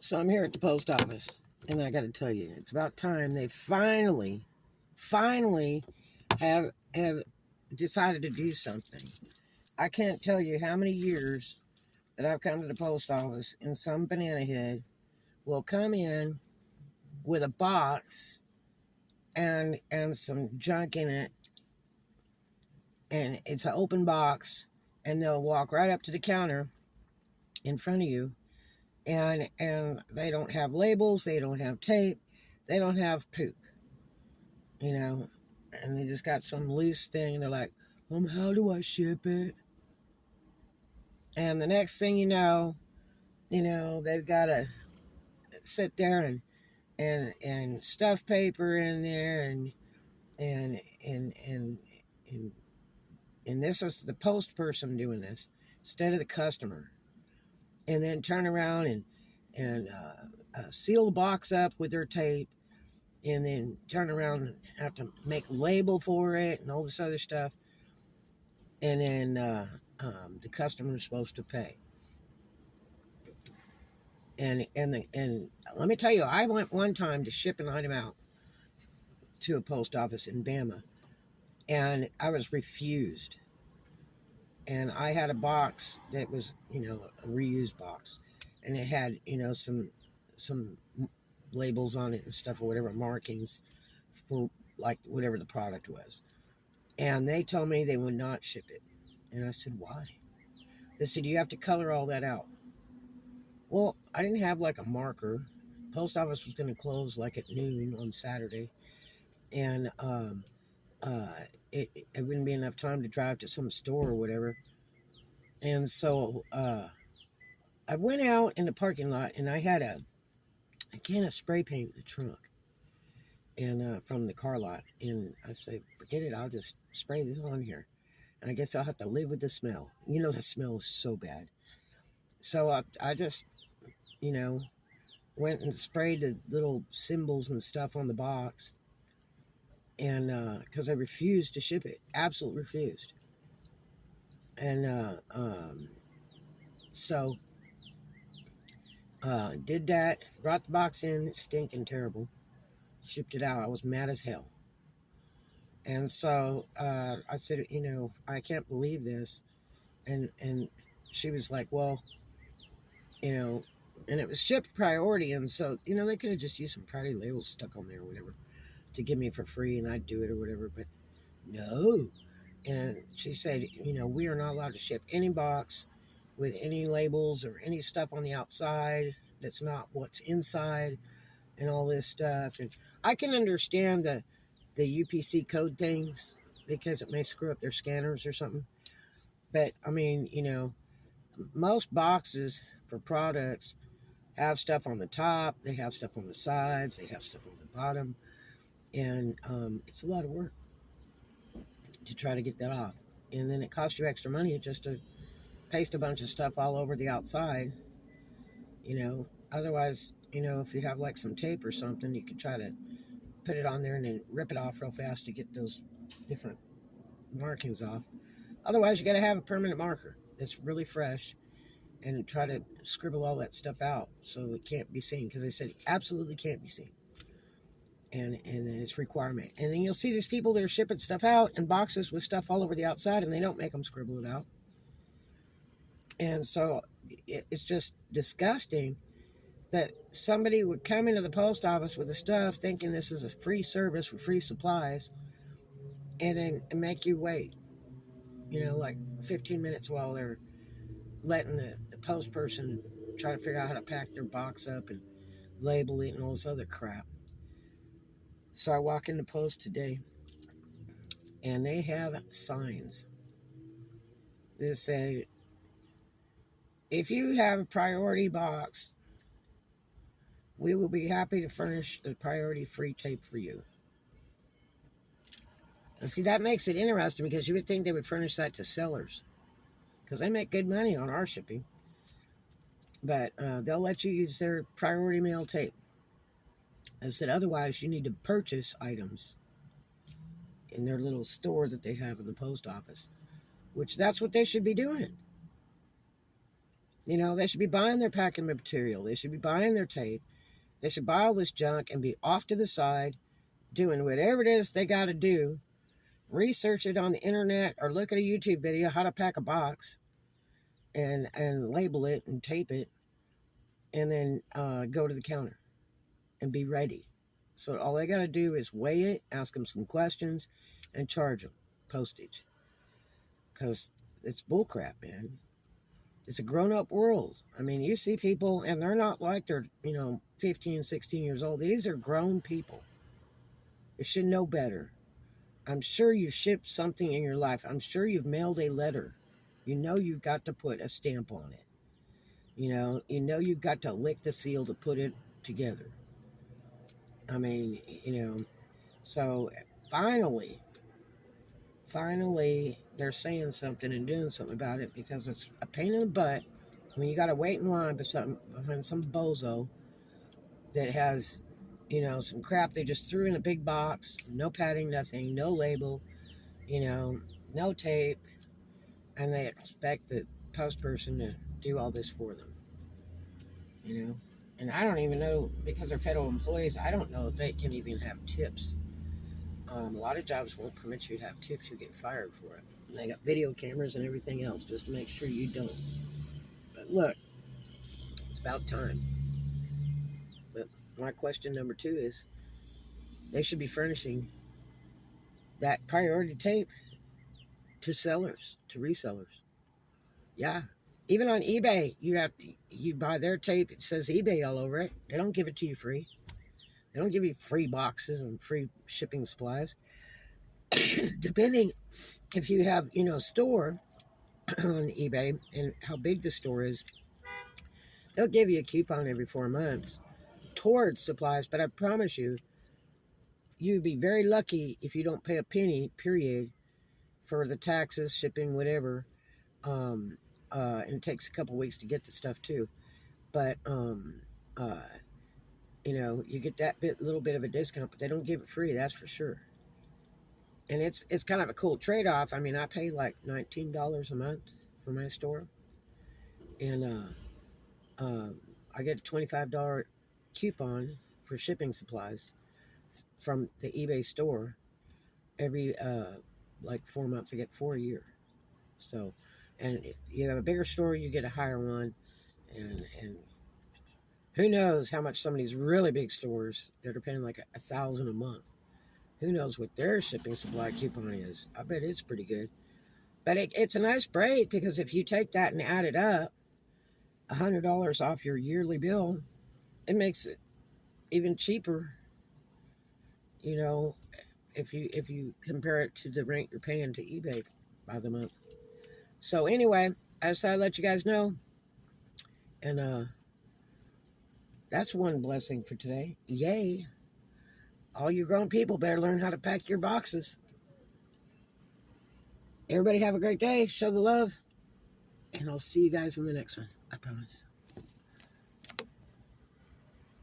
So I'm here at the post office, and I got to tell you, it's about time they finally have decided to do something. I can't tell you how many years that I've come to the post office, and some banana head will come in with a box and some junk in it, and it's an open box, and they'll walk right up to the counter in front of you, and they don't have labels, they don't have tape, they don't have poop, you know, and they just got some loose thing. They're like, how do I ship it? And the next thing they've got to sit there and stuff paper in there and and and and and this is the post person doing this instead of the customer, and then turn around and seal the box up with their tape, and then turn around and have to make a label for it and all this other stuff, and then the customer is supposed to pay. And let me tell you, I went one time to ship an item out to a post office in Bama, and I was refused. And I had a box that was, a reused box, and it had, some labels on it and stuff, or whatever markings for like whatever the product was. And they told me they would not ship it. And I said, why? They said, you have to color all that out. Well, I didn't have like a marker. Post office was going to close like at noon on Saturday, and it wouldn't be enough time to drive to some store or whatever. And so I went out in the parking lot, and I had a can of spray paint in the trunk, and from the car lot. And I said, forget it, I'll just spray this on here. And I guess I'll have to live with the smell. The smell is so bad. So I just, went and sprayed the little symbols and stuff on the box. And because I refused to ship it, absolutely refused. And so did that, brought the box in, it's stinking terrible, shipped it out. I was mad as hell. And so I said, I can't believe this. And she was like, well, and it was shipped priority. And so, they could have just used some priority labels stuck on there or whatever to give me for free, and I'd do it or whatever. But no. And she said, we are not allowed to ship any box with any labels or any stuff on the outside that's not what's inside and all this stuff. And I can understand the UPC code things because it may screw up their scanners or something. But, I mean, most boxes for products have stuff on the top, they have stuff on the sides, they have stuff on the bottom. And it's a lot of work to try to get that off. And then it costs you extra money just to paste a bunch of stuff all over the outside. Otherwise, if you have like some tape or something, you could try to put it on there and then rip it off real fast to get those different markings off. Otherwise, you got to have a permanent marker that's really fresh and try to scribble all that stuff out so it can't be seen, because they said it absolutely can't be seen. And it's requirement. And then you'll see these people that are shipping stuff out in boxes with stuff all over the outside, and they don't make them scribble it out. And so it's just disgusting that somebody would come into the post office with the stuff thinking this is a free service for free supplies, and then make you wait, like 15 minutes while they're letting the post person try to figure out how to pack their box up and label it and all this other crap. So I walk in the post today, and they have signs that say, if you have a priority box, we will be happy to furnish the priority free tape for you. And see, that makes it interesting, because you would think they would furnish that to sellers, because they make good money on our shipping. But they'll let you use their priority mail tape. I said, otherwise, you need to purchase items in their little store that they have in the post office, which that's what they should be doing. You know, they should be buying their packing material. They should be buying their tape. They should buy all this junk and be off to the side doing whatever it is they got to do. Research it on the internet or look at a YouTube video how to pack a box and label it and tape it, and then go to the counter and be ready. So all they got to do is weigh it, ask them some questions, and charge them postage. Because it's bullcrap, man. It's a grown-up world. I mean, you see people, and they're not like they're, 15, 16 years old. These are grown people. You should know better. I'm sure you shipped something in your life. I'm sure you've mailed a letter. You know you've got to put a stamp on it. You know you've got to lick the seal to put it together. I mean, so finally, they're saying something and doing something about it, because it's a pain in the butt when you got to wait in line behind some bozo that has, some crap they just threw in a big box, no padding, nothing, no label, no tape, and they expect the post person to do all this for them, And I don't even know, because they're federal employees, I don't know if they can even have tips. A lot of jobs won't permit you to have tips. You get fired for it. And they got video cameras and everything else just to make sure you don't. But look, it's about time. But my question number 2 is, they should be furnishing that priority tape to sellers, to resellers. Yeah. Even on eBay, you buy their tape, it says eBay all over it. They don't give it to you free. They don't give you free boxes and free shipping supplies. Depending if you have, a store on eBay and how big the store is, they'll give you a coupon every 4 months towards supplies. But I promise you, you'd be very lucky if you don't pay a penny, period, for the taxes, shipping, whatever. And it takes a couple weeks to get the stuff too. But, you get that little bit of a discount, but they don't give it free, that's for sure. And it's kind of a cool trade-off. I mean, I pay like $19 a month for my store. And I get a $25 coupon for shipping supplies from the eBay store. Every, 4 months, I get 4 a year. So, and if you have a bigger store, you get a higher one. And who knows how much some of these really big stores that are paying like $1,000 a month, who knows what their shipping supply coupon is. I bet it's pretty good. But it's a nice break, because if you take that and add it up, $100 off your yearly bill, it makes it even cheaper, if you compare it to the rent you're paying to eBay by the month. So anyway, I decided to let you guys know. And that's one blessing for today. Yay. All you grown people better learn how to pack your boxes. Everybody have a great day. Show the love. And I'll see you guys in the next one. I promise.